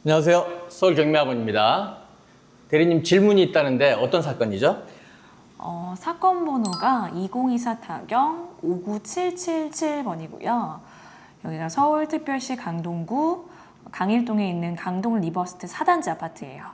안녕하세요. 서울경매학원입니다. 대리님 질문이 있다는데 어떤 사건이죠? 사건 번호가 2024 타경 59777번이고요. 여기가 서울특별시 강동구 강일동에 있는 강동 리버스트 4단지 아파트예요.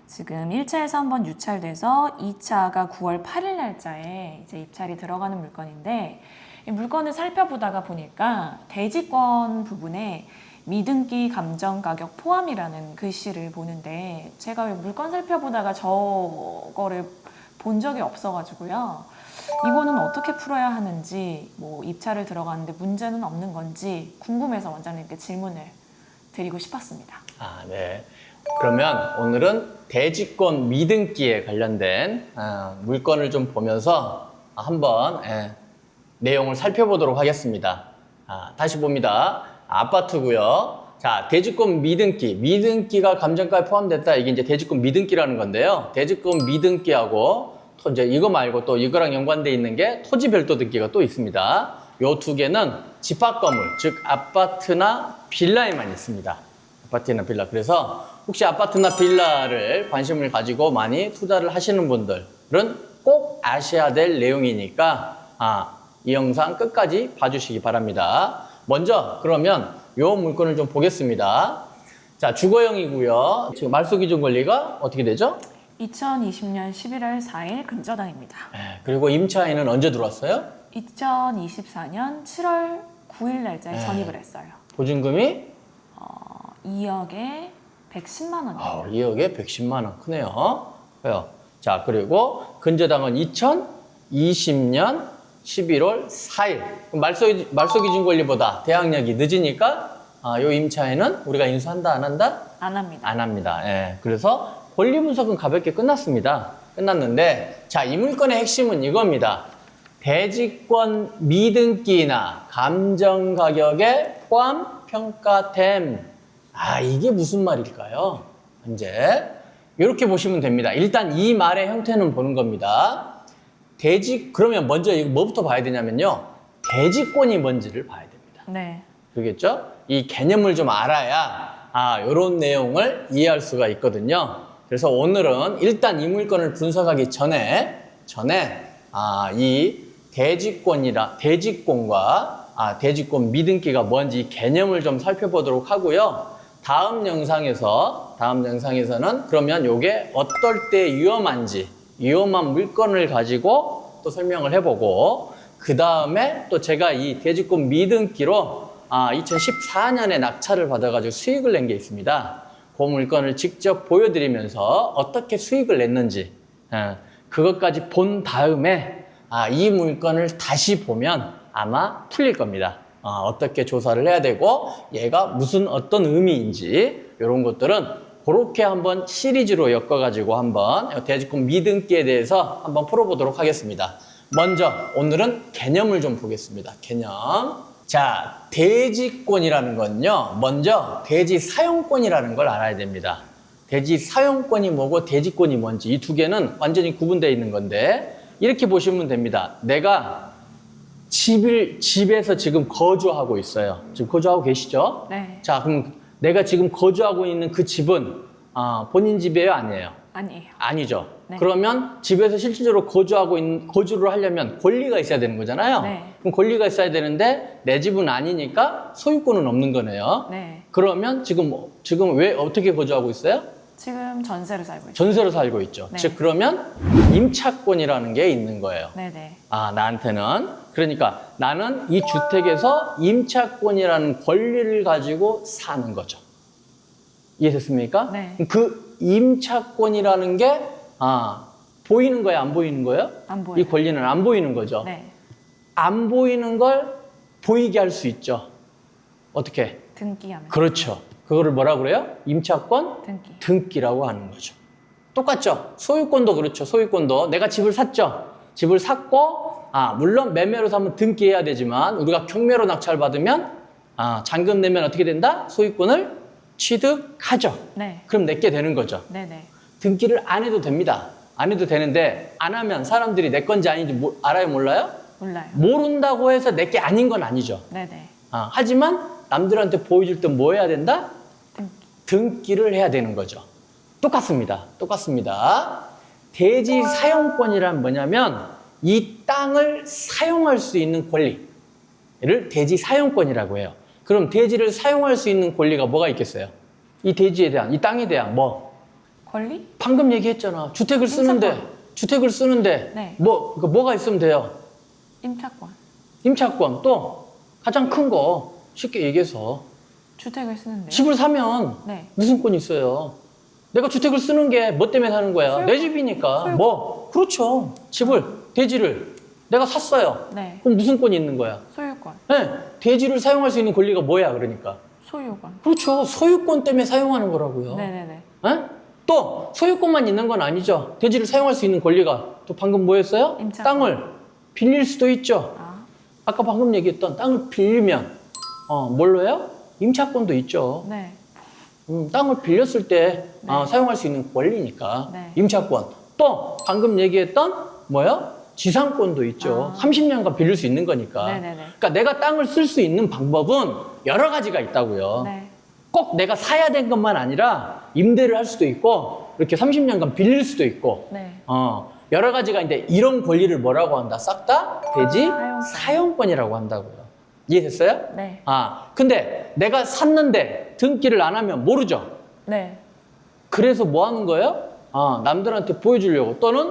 지금 1차에서 한번 유찰돼서 2차가 9월 8일 날짜에 이제 입찰이 들어가는 물건인데, 이 물건을 살펴보다가 보니까 대지권 부분에 미등기 감정 가격 포함이라는 글씨를 보는데, 제가 왜 물건 살펴보다가 저거를 본 적이 없어가지고요. 이거는 어떻게 풀어야 하는지, 뭐 입찰을 들어가는데 문제는 없는 건지 궁금해서 원장님께 질문을 드리고 싶었습니다. 네. 그러면 오늘은 대지권 미등기에 관련된 물건을 좀 보면서 한번 내용을 살펴보도록 하겠습니다. 다시 봅니다. 아파트고요. 자, 대지권 미등기. 미등기가 감정가에 포함됐다. 이게 이제 대지권 미등기라는 건데요. 대지권 미등기하고 이제 이거 말고 또 이거랑 연관돼 있는 게 토지 별도 등기가 또 있습니다. 요 두 개는 집합 건물, 즉 아파트나 빌라에만 있습니다. 아파트나 빌라. 그래서 혹시 아파트나 빌라를 관심을 가지고 많이 투자를 하시는 분들은 꼭 아셔야 될 내용이니까 이 영상 끝까지 봐주시기 바랍니다. 먼저 그러면 요 물건을 좀 보겠습니다. 자, 주거용이고요. 지금 말소기준 권리가 어떻게 되죠? 2020년 11월 4일 근저당입니다. 그리고 임차인은 언제 들어왔어요? 2024년 7월 9일 날짜에 전입을 했어요. 보증금이 2억에 110만 원이에요. 2억에 110만 원. 크네요. 자, 그리고 근저당은 2020년 11월 4일. 말소기준 권리보다 대항력이 늦으니까 요 임차인은 우리가 인수한다, 안 한다? 안 합니다. 안 합니다. 그래서 권리 분석은 가볍게 끝났습니다. 끝났는데, 자, 이 물건의 핵심은 이겁니다. 대지권 미등기나 감정 가격에 포함 평가됨. 이게 무슨 말일까요? 이제 이렇게 보시면 됩니다. 일단 이 말의 형태는 보는 겁니다. 그러면 먼저 이거 뭐부터 봐야 되냐면요. 대지권이 뭔지를 봐야 됩니다. 네. 그러겠죠? 이 개념을 좀 알아야 이런 내용을 이해할 수가 있거든요. 그래서 오늘은 일단 이 물건을 분석하기 전에 이 대지권과 대지권 미등기가 뭔지 이 개념을 좀 살펴보도록 하고요. 다음 영상에서는 그러면 이게 어떨 때 위험한 물건을 가지고 또 설명을 해보고, 그 다음에 또 제가 이 대지권 미등기로 2014년에 낙찰을 받아가지고 수익을 낸 게 있습니다. 그 물건을 직접 보여드리면서 어떻게 수익을 냈는지 그것까지 본 다음에 이 물건을 다시 보면 아마 풀릴 겁니다. 어떻게 조사를 해야 되고 얘가 어떤 의미인지 이런 것들은 그렇게 한번 시리즈로 엮어가지고 한번 대지권 미등기에 대해서 한번 풀어보도록 하겠습니다. 먼저 오늘은 개념을 좀 보겠습니다. 개념. 자, 대지권이라는 건요, 먼저 대지 사용권이라는 걸 알아야 됩니다. 대지 사용권이 뭐고 대지권이 뭔지 이 두 개는 완전히 구분되어 있는 건데, 이렇게 보시면 됩니다. 내가 집에서 지금 거주하고 있어요. 지금 거주하고 계시죠? 네. 자, 그럼 내가 지금 거주하고 있는 그 집은 본인 집이에요, 아니에요? 아니에요. 아니죠. 네. 그러면 집에서 실질적으로 거주를 하려면 권리가 있어야 되는 거잖아요. 네. 그럼 권리가 있어야 되는데 내 집은 아니니까 소유권은 없는 거네요. 네. 그러면 지금 왜 어떻게 거주하고 있어요? 지금 전세로 살고 있어요. 전세로 살고 있죠. 네. 즉 그러면 임차권이라는 게 있는 거예요. 네네. 나한테는. 그러니까 나는 이 주택에서 임차권이라는 권리를 가지고 사는 거죠. 이해됐습니까? 네. 그 임차권이라는 게 보이는 거예요, 안 보이는 거예요? 안 보여요. 이 권리는 안 보이는 거죠. 네. 안 보이는 걸 보이게 할 수 있죠. 어떻게? 등기하면. 그렇죠. 그거를 뭐라고 그래요? 임차권 등기. 등기라고 하는 거죠. 똑같죠? 소유권도 그렇죠. 소유권도 내가 집을 샀죠. 집을 샀고 물론 매매로 사면 등기해야 되지만 우리가 경매로 낙찰받으면 잔금 내면 어떻게 된다? 소유권을 취득하죠. 네. 그럼 내게 되는 거죠. 네네. 등기를 안 해도 됩니다. 안 해도 되는데 안 하면 사람들이 내 건지 아닌지 알아요, 몰라요? 몰라요. 모른다고 해서 내게 아닌 건 아니죠. 네네. 하지만 남들한테 보여줄 때 뭐 해야 된다? 등기. 등기를 해야 되는 거죠. 똑같습니다. 똑같습니다. 대지 사용권이란 뭐냐면 이 땅을 사용할 수 있는 권리를 대지 사용권이라고 해요. 그럼 대지를 사용할 수 있는 권리가 뭐가 있겠어요? 이 대지에 대한, 이 땅에 대한 뭐? 권리? 방금 얘기했잖아. 주택을 쓰는데 네. 뭐가 있으면 돼요? 임차권. 임차권. 또 가장 큰 거 쉽게 얘기해서 주택을 쓰는데. 집을 사면 네. 무슨 권이 있어요? 내가 주택을 쓰는 게 뭐 때문에 사는 거야? 소유권. 내 집이니까. 소유권. 뭐? 그렇죠. 집을, 대지를 내가 샀어요. 네. 그럼 무슨 권이 있는 거야? 소유권. 네. 대지를 사용할 수 있는 권리가 뭐야? 그러니까. 소유권. 그렇죠. 소유권 때문에 사용하는 거라고요. 네네네. 네? 또 소유권만 있는 건 아니죠. 대지를 사용할 수 있는 권리가 또 방금 뭐였어요? 임차권. 땅을 빌릴 수도 있죠. 아, 아까 방금 얘기했던 땅을 빌리면 뭘로 해요? 임차권도 있죠. 네. 땅을 빌렸을 때 네. 사용할 수 있는 권리니까 네. 임차권. 또 방금 얘기했던 뭐요? 지상권도 있죠. 아. 30년간 빌릴 수 있는 거니까. 네네네. 그러니까 내가 땅을 쓸 수 있는 방법은 여러 가지가 있다고요. 네. 꼭 내가 사야 된 것만 아니라 임대를 할 수도 있고 이렇게 30년간 빌릴 수도 있고 네. 여러 가지가 있는데 이런 권리를 뭐라고 한다? 싹 다 대지 사용권. 사용권이라고 한다고요. 이해됐어요? 네. 근데 내가 샀는데 등기를 안 하면 모르죠. 네. 그래서 뭐 하는 거예요? 남들한테 보여주려고 또는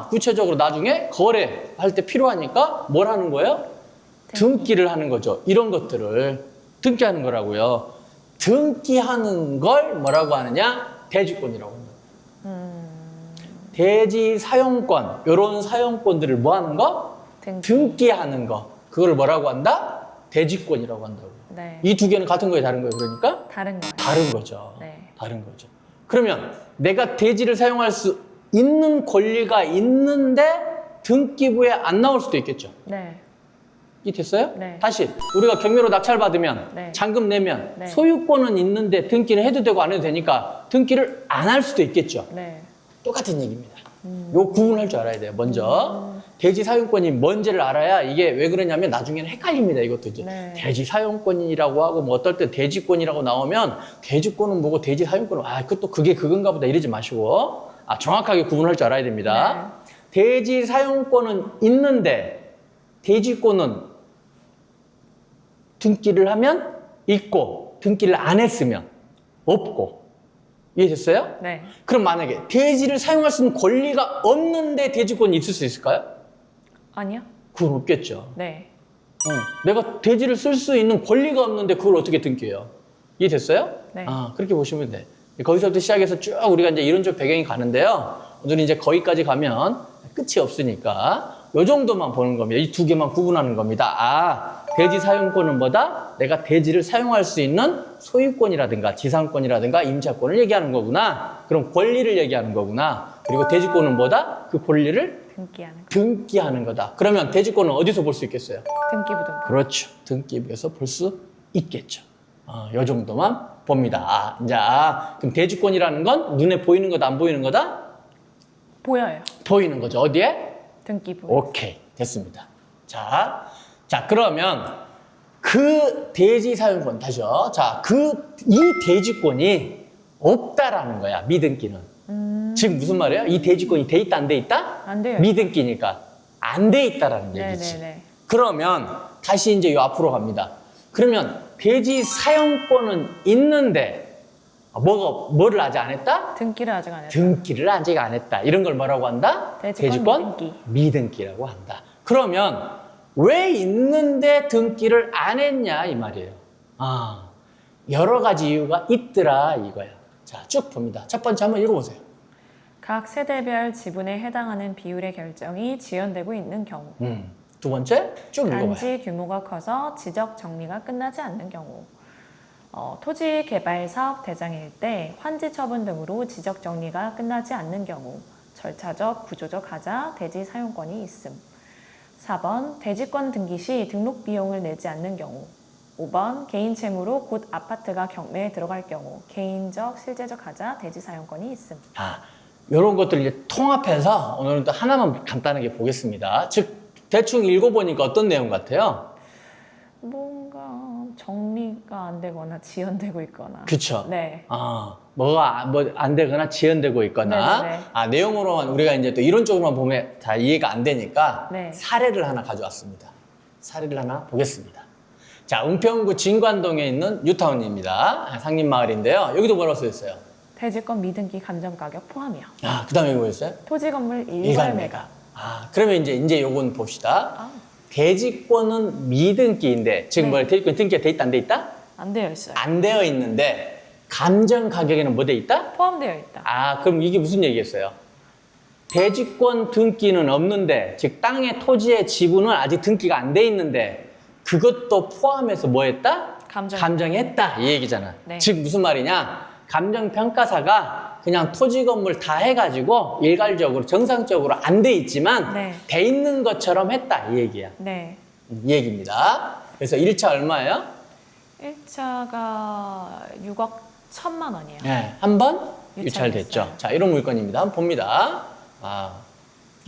구체적으로 나중에 거래할 때 필요하니까 뭘 하는 거예요? 등기를 하는 거죠. 이런 것들을 등기하는 거라고요. 등기하는 걸 뭐라고 하느냐? 대지권이라고 합니다. 대지 사용권, 이런 사용권들을 뭐 하는 거? 등기하는 거. 그걸 뭐라고 한다? 대지권이라고 한다고. 네. 이 두 개는 같은 거예요, 다른 거예요? 그러니까? 다른 거예요. 다른 거죠. 네. 다른 거죠. 그러면 내가 대지를 사용할 수 있는 권리가 있는데 등기부에 안 나올 수도 있겠죠. 네. 이 됐어요? 네. 다시 우리가 경매로 낙찰받으면 네. 잔금 내면 네. 소유권은 있는데 등기를 해도 되고 안 해도 되니까 등기를 안 할 수도 있겠죠. 네. 똑같은 얘기입니다. 요 구분할 줄 알아야 돼요. 먼저 대지 사용권이 뭔지를 알아야 이게 왜 그러냐면 나중에는 헷갈립니다. 이것도 이제 네. 대지 사용권이라고 하고 뭐 어떨 때 대지권이라고 나오면 대지권은 뭐고 대지 사용권은 그것도 그게 그건가 보다 이러지 마시고 정확하게 구분할 줄 알아야 됩니다. 대지 사용권은 있는데 대지권은 등기를 하면 있고 등기를 안 했으면 없고. 이해됐어요? 네. 그럼 만약에 대지를 사용할 수 있는 권리가 없는데 대지권이 있을 수 있을까요? 아니요? 그건 없겠죠. 네. 내가 대지를 쓸 수 있는 권리가 없는데 그걸 어떻게 등기해요? 이해됐어요? 네. 그렇게 보시면 돼. 거기서부터 시작해서 쭉 우리가 이제 이론적 배경이 가는데요. 오늘은 이제 거기까지 가면 끝이 없으니까 요 정도만 보는 겁니다. 이 두 개만 구분하는 겁니다. 대지 사용권은 뭐다? 내가 대지를 사용할 수 있는 소유권이라든가 지상권이라든가 임차권을 얘기하는 거구나. 그럼 권리를 얘기하는 거구나. 그리고 대지권은 뭐다? 그 권리를 등기하는 거다. 그러면 대지권은 어디서 볼 수 있겠어요? 등기부 등본. 그렇죠. 등기부에서 볼 수 있겠죠. 요 정도만 봅니다. 그럼 대지권이라는 건 눈에 보이는 거다, 안 보이는 거다? 보여요. 보이는 거죠. 어디에? 등기부. 오케이. 됐습니다. 자, 그러면 그 대지 사용권, 다시요. 이 대지권이 없다라는 거야, 미등기는. 지금 무슨 말이에요? 이 대지권이 돼 있다, 안 돼 있다? 안 돼요. 미등기니까. 안 돼 있다라는 얘기지. 네네네. 그러면 다시 이제 요 앞으로 갑니다. 그러면 대지 사용권은 있는데 뭐를 아직 안 했다? 등기를 아직 안 했다. 등기를 아직 안 했다. 이런 걸 뭐라고 한다? 대지권 미등기라고 한다. 그러면 왜 있는데 등기를 안 했냐 이 말이에요. 여러 가지 이유가 있더라 이거야. 자, 쭉 봅니다. 첫 번째 한번 읽어보세요. 각 세대별 지분에 해당하는 비율의 결정이 지연되고 있는 경우. 두 번째 쭉 읽어봐요. 단지 규모가 커서 지적 정리가 끝나지 않는 경우. 토지 개발 사업 대장일 때 환지 처분 등으로 지적 정리가 끝나지 않는 경우. 절차적, 구조적 하자, 대지 사용권이 있음. 4번 대지권 등기 시 등록 비용을 내지 않는 경우. 5번 개인 채무로 곧 아파트가 경매에 들어갈 경우. 개인적, 실제적 하자, 대지 사용권이 있음. 이런 것들을 이제 통합해서 오늘은 또 하나만 간단하게 보겠습니다. 즉 대충 읽어보니까 어떤 내용 같아요? 뭔가 정리 등기가 안 되거나 지연되고 있거나. 그쵸. 네. 뭐가 뭐 안 되거나 지연되고 있거나. 네네네. 내용으로만 우리가 이제 또 이론적으로만 보면 다 이해가 안 되니까 네. 사례를 하나 가져왔습니다. 사례를 하나 보겠습니다. 자, 은평구 진관동에 있는 뉴타운입니다. 상림마을인데요. 여기도 뭐라고 써있어요? 대지권 미등기 감정가격 포함이요. 그 다음에 이거 뭐였어요? 토지 건물 일괄 일괄 매각. 매각. 그러면 이제 요건 봅시다. 아, 대지권은 미등기인데, 지금 네. 뭐 대지권 등기가 돼 있다, 안 돼 있다? 안 되어 있어요. 안 되어 있는데, 감정 가격에는 뭐 돼 있다? 포함되어 있다. 그럼 이게 무슨 얘기겠어요? 대지권 등기는 없는데, 즉 땅의 토지의 지분은 아직 등기가 안 돼 있는데, 그것도 포함해서 뭐 했다? 감정했다, 이 얘기잖아. 네. 즉 무슨 말이냐? 감정평가사가 그냥 토지 건물 다 해가지고 일괄적으로 정상적으로 안 돼 있지만 네. 돼 있는 것처럼 했다, 이 얘기야. 네. 이 얘기입니다. 그래서 1차 얼마예요? 1차가 6억 1천만 원이에요. 네, 한 번 유찰됐어요. 유찰됐죠. 자, 이런 물건입니다. 한번 봅니다.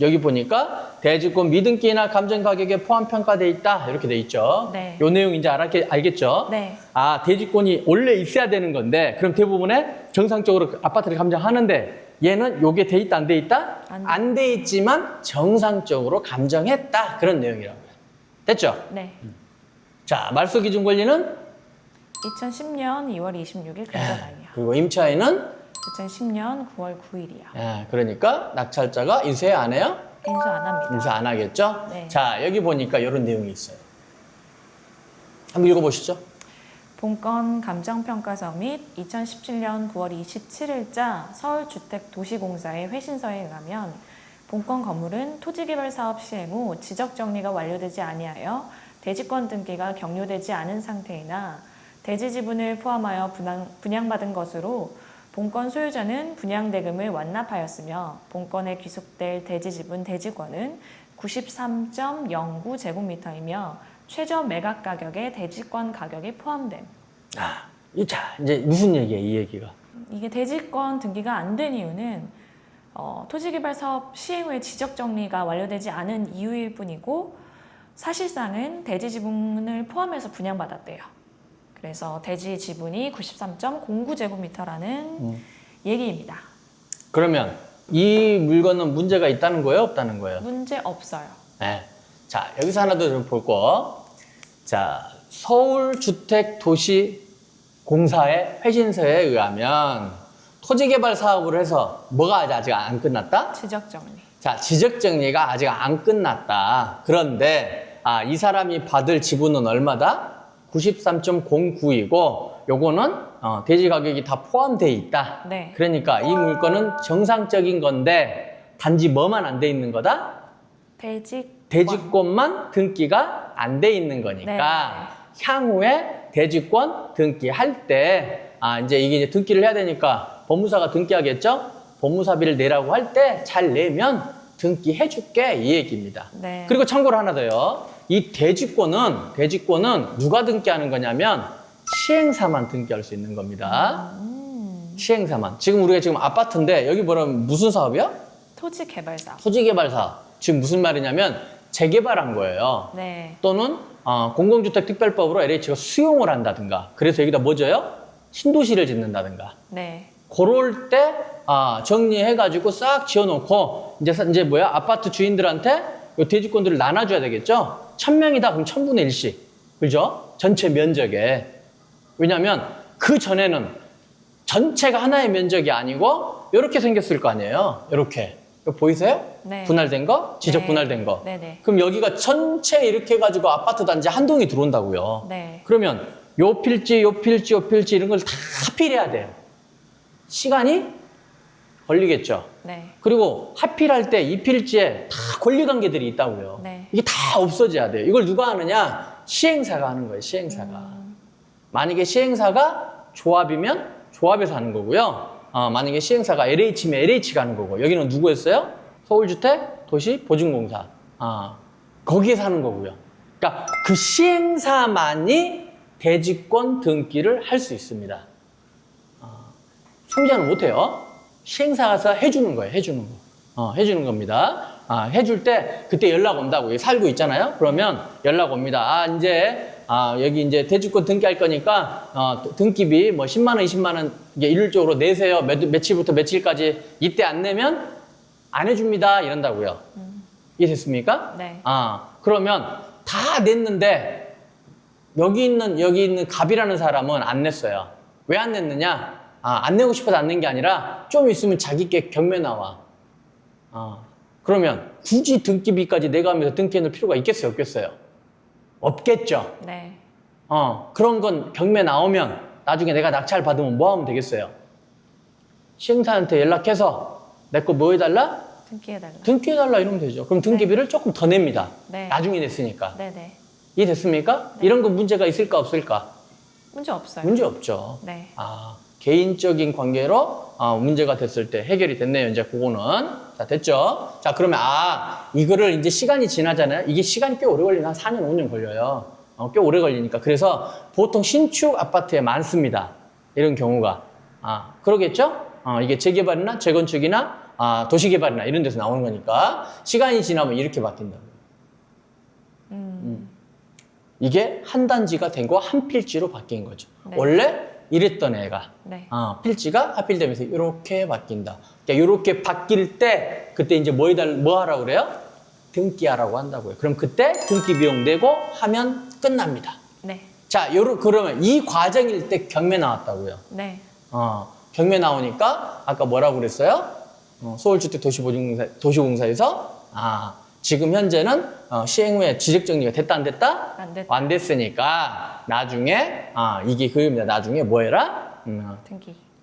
여기 보니까 대지권 미등기나 감정 가격에 포함 평가돼 있다, 이렇게 돼 있죠. 네. 요 내용 이제 알겠죠? 네. 대지권이 원래 있어야 되는 건데, 그럼 대부분의 정상적으로 아파트를 감정하는데, 얘는 요게 돼 있다, 안 돼 있다? 안 돼 있지만 정상적으로 감정했다, 그런 내용이라고요. 됐죠? 네. 자, 말소 기준 권리는 2010년 2월 26일 근저당이요. 그리고 임차인은 2010년 9월 9일이요. 그러니까 낙찰자가 인수해 안 해요? 인수 안 합니다. 인수 안 하겠죠? 네. 자, 여기 보니까 이런 내용이 있어요. 한번 읽어보시죠. 본건 감정평가서 및 2017년 9월 27일자 서울주택도시공사의 회신서에 의하면 본건 건물은 토지개발사업 시행 후 지적정리가 완료되지 아니하여 대지권 등기가 격려되지 않은 상태이나 대지 지분을 포함하여 분양받은 것으로 본건 소유자는 분양대금을 완납하였으며 본건에 귀속될 대지 지분 대지권은 93.09제곱미터이며 최저 매각 가격에 대지권 가격이 포함됨. 자, 이제 무슨 얘기예요, 이 얘기가? 이게 대지권 등기가 안 된 이유는 토지개발 사업 시행 후에 지적 정리가 완료되지 않은 이유일 뿐이고 사실상은 대지 지분을 포함해서 분양받았대요. 그래서 대지 지분이 93.09제곱미터라는 얘기입니다. 그러면 이 물건은 문제가 있다는 거예요, 없다는 거예요? 문제 없어요. 네. 자, 여기서 하나 더 좀 볼 거. 자, 서울주택도시공사의 회신서에 의하면 토지개발 사업을 해서 뭐가 아직 안 끝났다? 지적 정리. 자, 지적 정리가 아직 안 끝났다. 그런데 이 사람이 받을 지분은 얼마다? 93.09이고 요거는 대지 가격이 다 포함되어 있다. 네. 그러니까 이 물건은 정상적인 건데 단지 뭐만 안 돼 있는 거다? 대지권만 등기가 안 돼 있는 거니까 향후에 대지권 등기할 때 이제 이게 이제 등기를 해야 되니까 법무사가 등기하겠죠? 법무사비를 내라고 할 때 잘 내면 등기해 줄게, 이 얘기입니다. 네. 그리고 참고로 하나 더요. 이 대지권은 누가 등기하는 거냐면 시행사만 등기할 수 있는 겁니다. 시행사만. 지금 우리가 지금 아파트인데 여기 뭐라면 무슨 사업이야? 토지개발 사업. 토지개발 사업. 지금 무슨 말이냐면 재개발한 거예요. 네. 또는 공공주택특별법으로 LH가 수용을 한다든가. 그래서 여기다 뭐 줘요? 신도시를 짓는다든가. 네. 그럴 때 정리해가지고 싹 지어놓고 이제 뭐야? 아파트 주인들한테 이 대지권들을 나눠줘야 되겠죠? 1000명이다 그럼 1000분의 1씩. 그죠? 전체 면적에. 왜냐면 그 전에는 전체가 하나의 면적이 아니고 이렇게 생겼을 거 아니에요? 이렇게. 이거 보이세요? 네. 분할된 거? 지적 네. 분할된 거. 네네. 그럼 여기가 전체 이렇게 해가지고 아파트 단지 한 동이 들어온다고요. 네. 그러면 요 필지, 요 필지, 요 필지 이런 걸 다 합필해야 돼요. 시간이 걸리겠죠. 네. 그리고 합필할 때 이 필지에 다 권리관계들이 있다고요. 네. 이게 다 없어져야 돼요. 이걸 누가 하느냐? 시행사가 하는 거예요. 시행사가. 만약에 시행사가 조합이면 조합에서 하는 거고요. 만약에 시행사가 LH면 LH가 하는 거고. 여기는 누구였어요? 서울주택도시보증공사. 거기에서 하는 거고요. 그러니까 그 시행사만이 대지권 등기를 할 수 있습니다. 소유자는 못해요. 시행사가 해주는 거예요. 해주는 거. 해주는 겁니다. 해줄 때 그때 연락 온다고. 살고 있잖아요. 그러면 연락 옵니다. 이제 여기 이제 대주권 등기할 거니까 등기비 뭐 10만 원, 20만 원 이게 일률적으로 내세요. 며칠부터 며칠까지 이때 안 내면 안 해줍니다. 이런다고요. 이해됐습니까? 네. 그러면 다 냈는데 여기 있는 갑이라는 사람은 안 냈어요. 왜 안 냈느냐? 안 내고 싶어서 안 낸 게 아니라 좀 있으면 자기께 경매 나와. 그러면 굳이 등기비까지 내가면서 등기해 놓을 필요가 있겠어요? 없겠어요? 없겠죠. 네. 그런 건 경매 나오면 나중에 내가 낙찰 받으면 뭐 하면 되겠어요? 시행사한테 연락해서 내 거 뭐 해달라? 등기해달라. 등기해달라 이러면 되죠. 그럼 등기비를 조금 더 냅니다. 네. 나중에 냈으니까. 네네. 이해됐습니까? 이런 거 문제가 있을까 없을까? 문제 없어요. 문제 없죠. 네. 개인적인 관계로 문제가 됐을 때 해결이 됐네요. 이제 그거는. 자, 됐죠? 자, 그러면 이거를 이제 시간이 지나잖아요. 이게 시간이 꽤 오래 걸리나? 한 4년, 5년 걸려요. 꽤 오래 걸리니까. 그래서 보통 신축 아파트에 많습니다. 이런 경우가. 그러겠죠? 이게 재개발이나 재건축이나 도시개발이나 이런 데서 나오는 거니까 시간이 지나면 이렇게 바뀐다고요. 이게 한 단지가 되고 한 필지로 바뀐 거죠. 네. 원래 이랬던 애가 네. 필지가 하필되면서 이렇게 바뀐다. 그러니까 이렇게 바뀔 때 그때 이제 뭐 하라고 그래요? 등기하라고 한다고요. 그럼 그때 등기 비용 내고 하면 끝납니다. 네. 자, 그러면 이 과정일 때 경매 나왔다고요. 네. 경매 나오니까 아까 뭐라고 그랬어요? 서울주택도시공사에서 지금 현재는 시행 후에 지적정리가 됐다 안 됐다? 안 됐다. 안 됐으니까 나중에 이게 그겁니다. 나중에 뭐 해라?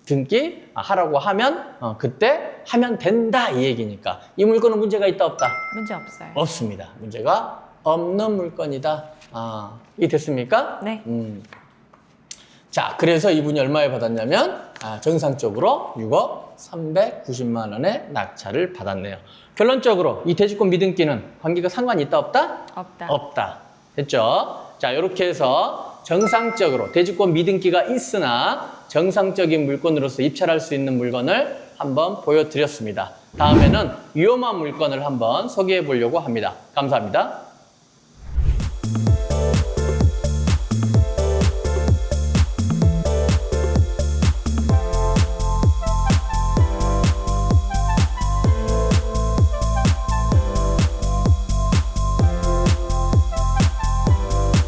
등기 하라고 하면 그때 하면 된다 이 얘기니까 이 물건은 문제가 있다 없다? 문제 없어요. 없습니다. 문제가 없는 물건이다. 이 됐습니까? 네. 자, 그래서 이분이 얼마에 받았냐면 정상적으로 6억 390만 원의 낙찰을 받았네요. 결론적으로 이 대지권 미등기는 관계가 상관이 있다 없다? 없다. 없다. 됐죠? 자, 이렇게 해서 정상적으로 대지권 미등기가 있으나 정상적인 물건으로서 입찰할 수 있는 물건을 한번 보여드렸습니다. 다음에는 위험한 물건을 한번 소개해 보려고 합니다. 감사합니다.